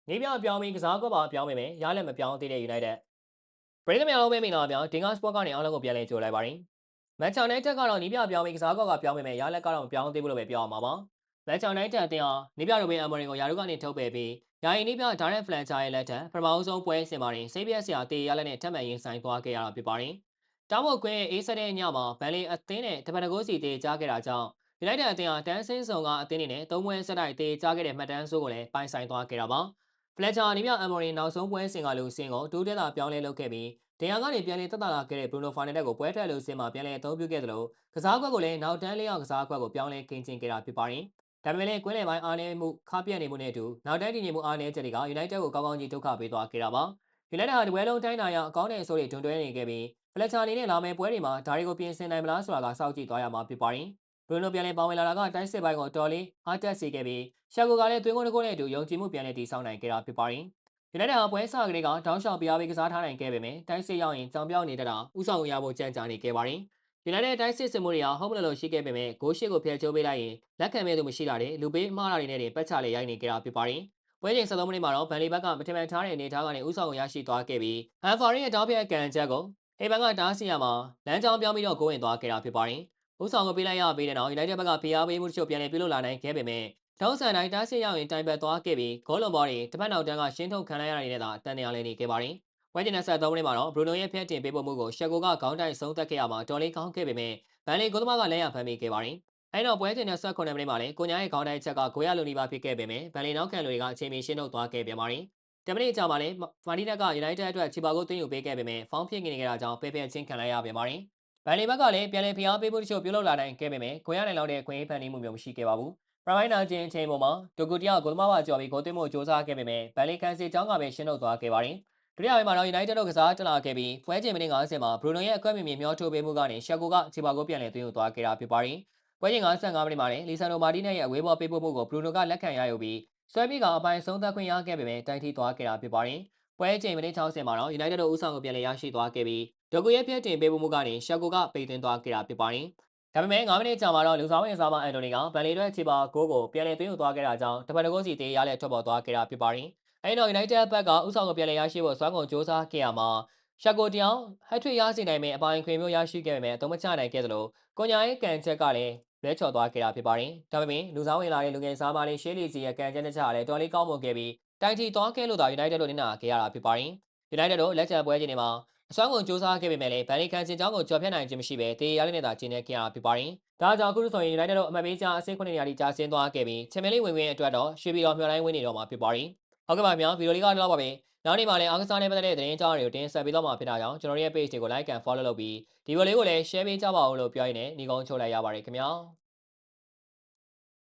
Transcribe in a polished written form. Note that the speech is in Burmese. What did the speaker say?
နေပြပြောင်းပြီးကစားကွက်ပါပြောင်းပေမဲ့ရလက်မပြောင်းသေးတဲ့ United ပရိသတ်များလုံးပဲမင်္ဂလာပါဗျာတင်ကားစပေါ့ကနေအားလုံးကိုပြန်လည်ကြိုလိုက်ပါရင်မန်ချက်ယူနိုက်တက်ကတော့နေပြပြောင်းပြီးကစားကွက်ကပြောင်းပေမဲ့ရလက်ကတော့မပြောင်းသေးဘူးလို့ပဲပြောအောင်ပါပါမန်ချက်ယူနိုက်တက်အသင်းဟာနေပြရိုဘင်အမေရင်ကိုယာရုကနေထုတ်ပယ်ပြီးယာယီနေပြဒါရက်ဖလန်ချာရဲ့လက်ထက်ပထမဆုံးပွဲစဉ်မှာစိတ်ပြက်စရာတေးရလက်နဲ့ထပ်မံရင်ဆိုင်သွားခဲ့ရတာဖြစ်ပါတယ်တောင်းမကွင်းရဲ့အေးဆက်တဲ့ညမှာဗန်လီအသင်းနဲ့တပတ်တကိုးစီတေးကြားခဲ့တာကြောင့် United အသင်းဟာတန်းဆင်းဆောင်ကအသင်းနဲ့သုံးပွဲဆက်တိုက်တေးကြားခဲ့တဲ့မှတ်တမ်းဆိုးကိုလည်းပိုင်ဆိုင်သွားခဲ့တာပါဖလက်ချာနေပြအမေရင်နောက်ဆုံးပွဲစဉ်ကလူစင်ကိုတိုးတက်တာပြောင်းလဲလုပ်ခဲ့ပြီးဒန်ယာကနေပြန်လည်တက်တာလာခဲ့တဲ့ Bruno Fernandes ကိုပွဲထွက်လို့စင်မှာပြန်လည်အသုံးပြုခဲ့သလိုကစားကွက်ကိုလည်းနောက်တန်းလေးအောင်ကစားကွက်ကိုပြောင်းလဲကင်ကျင်ခဲ့တာဖြစ်ပါတယ်။ဒါပေမဲ့လည်းကွင်းလယ်ပိုင်းအားနည်းမှုခါပြတ်နေမှုနဲ့အတူနောက်တန်းတည်ငြိမ်မှုအားနည်းချက်တွေက United ကိုကောင်းကောင်းကြီးဒုက္ခပေးသွားခဲ့တာပါ။ United ဟာဒီပွဲလုံးတိုင်းတာရအကောင်းတဲ့အဆိုးတွေတွင်တွဲနေခဲ့ပြီးဖလက်ချာအနေနဲ့လာမယ့်ပွဲတွေမှာဒါတွေကိုပြင်ဆင်နိုင်မလားဆိုတာကစောင့်ကြည့်သွားရမှာဖြစ်ပါတယ်။ Bruno ပြန်လည်ပေါဝင်လာတာကတိုင်းစစ်ပိုင်းကိုတော်လေးအားတက်စေခဲ့ပြီးရှာကိုကလည်းသွင်းကိုတစ်ခုနဲ့အတူယုံကြည်မှုပြန်လည်တည်ဆောက်နိုင်ခဲ့တာဖြစ်ပါတယ်။ United ဟာပွဲစားကလေးကတောင်းလျှောက်ပြားပြီးကစားထားနိုင်ခဲ့ပေမဲ့တိုင်းစစ်ရောက်ရင်ကြောင်ပြောင်းနေတတ်တာဥဆောင်ရဖို့ကြံ့ကြာနေခဲ့ပါတယ်။ United တိုင်းစစ်စင်မှုတွေဟာဟုတ်မလို့ရှိခဲ့ပေမဲ့ဂိုးရှိကိုဖျက်ချိုးပေးလိုက်ရင်လက်ခံမဲ့သူမရှိတာတဲ့လူပေးမှားတာတွေနဲ့ပတ်ချလေရိုက်နေခဲ့တာဖြစ်ပါတယ်။ပွဲချိန်73မိနစ်မှာတော့ဗန်လီဘက်ကမထင်မှန်ထားတဲ့အနေအထားကနေဥဆောင်ရရှိသွားခဲ့ပြီးအန်ဖာရီရဲ့တောင်းပြကန်ချက်ကိုဟေဘန်ကတားဆီးရမှာလမ်းကြောင်းပြောင်းပြီးတော့ဂိုးဝင်သွားခဲ့တာဖြစ်ပါတယ်။ဥဆောင်ကိုပေးလိုက်ရပြီးတဲ့နောက် United ဘက်ကဖိအားပေးမှုတချို့ပြန်လည်ပြုလုပ်လာနိုင်ခဲ့ပေမဲ့ထောင်းဆန်တိုင်းတားဆီးရောက်ရင်တိုင်ပတ်သွားခဲ့ပြီးဂိုးလုံးပေါ်တွေတစ်ဖက်နောက်တန်းကရှင်းထုတ်ခံလိုက်ရတဲ့နေတာတန်တရားလေးနေခဲ့ပါတယ်။ပွဲချိန်73မိနစ်မှာတော့ Bruno ရဲ့ဖျက်တင်ပေးပို့မှုကိုရှက်ကိုကခေါင်းတိုင်ဆုံးသက်ခဲ့ရမှာတော်လေးကောင်းခဲ့ပေမဲ့ဗန်လီကိုသမားကလက်ရဖမ်းမိခဲ့ပါတယ်။အဲနောက်ပွဲချိန်28မိနစ်မှာလည်းကိုညာရဲ့ခေါင်းတိုင်ချက်ကဂိုးရလူနီးပါဖြစ်ခဲ့ပေမဲ့ဗန်လီနောက်ခံလူတွေကအချိန်မီရှင်းထုတ်သွားခဲ့ပြန်ပါတယ်။10မိနစ်ကြာမှလည်းမာတီနက်က United အတွက်ချီပါကိုသွင်းယူပေးခဲ့ပေမဲ့ဖောင်းဖြစ်နေခဲ့တာကြောင့်ပဲပဲချင်းခံလိုက်ရပြန်ပါတယ်။ဗန်လီဘက်ကလည်းပြန်လည်ဖိအားပေးမှုတချို့ပြုလုပ်လာနိုင်ခဲ့ပေမဲ့ဂိုးရနိုင်လောက်တဲ့အခွင့်အရေးဖန်တီးမှုမျိုးမရှိခဲ့ပါဘူး။ပရိုင်းနာကျင်းအချိန်ပေါ်မှာဒိုကူတီယာကိုသမားပါကြော်ပြီးဂိုးသွင်းမှုစ조사ခဲ့ပေမဲ့ဗန်လီကန်စီကျောင်းကပဲရှင်းထုတ်သွားခဲ့ပါတယ်။ဒုတိယပိုင်းမှာတော့ United တို့ကစားတက်လာခဲ့ပြီးပွဲချိန်မိနစ်90မှာ Bruno ရဲ့အကွက်မြင်မြင်မျောထိုးပေးမှုကနေရှက်ကိုကချီပါကိုပြန်လည်သွင်းယူသွားခဲ့တာဖြစ်ပါတယ်။ပွဲချိန်55မိနစ်မှာလည်းလီဆန်နိုမာတီနဲ့ရဲ့အဝေးဘောပေးပို့မှုကို Bruno ကလက်ခံရယူပြီးဆွဲပြီးကအပိုင်းဆုံးသက်ခွင့်ရခဲ့ပေမဲ့တိုင်ထိသွားခဲ့တာဖြစ်ပါတယ်။ပွဲချိန်မိနစ်60မှာတော့ United တို့ဦးဆောင်ကိုပြန်လည်ရရှိသွားခဲ့ပြီးဒိုကူရဲ့ဖျက်တင်ပေးပို့မှုကနေရှက်ကိုကပိတ်သွင်းသွားခဲ့တာဖြစ်ပါတယ်။ဒါပေမဲ့9မိနစ်ကြာမှာတော့လူဆောင်ဝင်စားမအန်တိုနီကဗန်လီတို့ချီပါဂိုးကိုပြန်လည်သွင်းယူသွားခဲ့တာကြောင့်တပတ်တကုန်းစီတေးရလက်ထွက်ပေါ်သွားခဲ့တာဖြစ်ပါတယ်။အဲဒီနောက် United ဘက်ကဦးဆောင်ကိုပြန်လည်ရရှိဖို့စွမ်းကုန်စ조사ခဲ့ရမှာရှာကိုတယောင်ဟက်ထရစ်ရရှိနိုင်မဲ့အပိုင်းခွင့်မျိုးရရှိခဲ့ပေမဲ့အသုံးမချနိုင်ခဲ့သလိုကိုညာရဲ့ကန်ချက်ကလည်းလွဲချော်သွားခဲ့တာဖြစ်ပါတယ်။ဒါပေမဲ့လူဆောင်ဝင်လာတဲ့လူငယ်စားမလေးရှေးလီစီရဲ့ကန်ချက်တစ်ချက်လည်းတော်လေးကောင်းမွန်ခဲ့ပြီးတိုင်တီသွားခဲ့လို့သာ United တို့နင်နာခဲ့ရတာဖြစ်ပါတယ်။ United တို့လက်ချပွဲချင်းတွေမှာအစွမ်းကုန်စ조사ခဲ့ပေမဲ့လည်းဗန်လီကန်စင်ကျောင်းကိုကျော်ဖြတ်နိုင်ခြင်းမရှိဘဲတေးရလေးနဲ့သာကျင်းနေခဲ့ရတာဖြစ်ပါတယ်။ဒါကြောင့်အခုဆိုရင် United တို့အမှတ်ပေးချအဆင့်9နေရာထိကျဆင်းသွားခဲ့ပြီးချန်ပီယံလိဝင်ဝင်အတွက်တော့ရွှေပြည်တော်မျှော်တိုင်းဝင်နေတော့မှာဖြစ်ပါတယ်။ဟုတ်ကဲ့ပါခင်ဗျာဗီဒီယိုလေးကတော့ပါပဲ။နောက်နေ့မှာလည်းအားကစားနဲ့ပတ်သက်တဲ့သတင်းအကြောင်းတွေကိုတင်ဆက်ပေးတော့မှာဖြစ်တာကြောင့်ကျွန်တော်ရဲ့ page တွေကို like and follow လုပ်ပြီးဒီဗီဒီယိုလေးကိုလည်း share ပေးကြပါဦးလို့ပြောရင်းနဲ့ညီကုန်းချုပ်လိုက်ရပါတယ်ခင်ဗျာ။